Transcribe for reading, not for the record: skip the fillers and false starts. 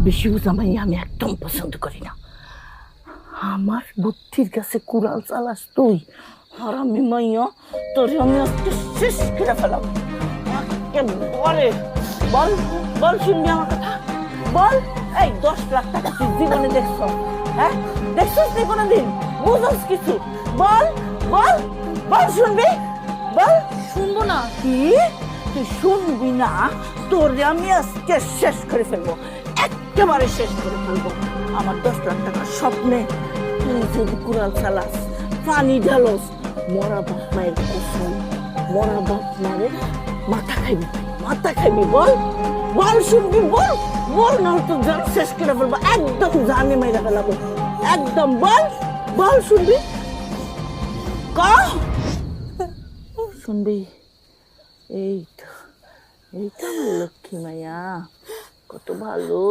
বেশি উজামাই আমি একদম পছন্দ করি না। আমার বুদ্ধির কাছে কুড়াল চালাস তুই, হারামি মাইয়া, তোর আমি আজকে শেষ করে ফেলাম একেবারে। বল বল, শুনবি আমার কথা? বল, এই 10 লাখ টাকা তুই জীবনে দেখছ? হ্যাঁ, দেখছিস তুই কোনোদিন? বুঝস কিছু? বল বল বল, শুনবি? বল। শুনবো না। কি? তুই শুনবি না? তোর আমি আজকে শেষ করে ফেলবো, একেবারে শেষ করে ফেলবো। আমার 10 লাখ টাকার স্বপ্নে তুই যদি কুড়াল চালাস, পানি ঢালস, মরা বাপ মায়ের কসম, মরা বাপ মারে মাথা খাইবি, মাথা খাইবি। বল বল, শুনবি? বল বল, না তো জান শেষ করে ফেলবো, একদম জানে মেরে ফেলাবো একদম। বল বল, শুনবি? ক শুনবি? এই তো, এই তো আমার লক্ষ্মী মাইয়া, কত ভালো।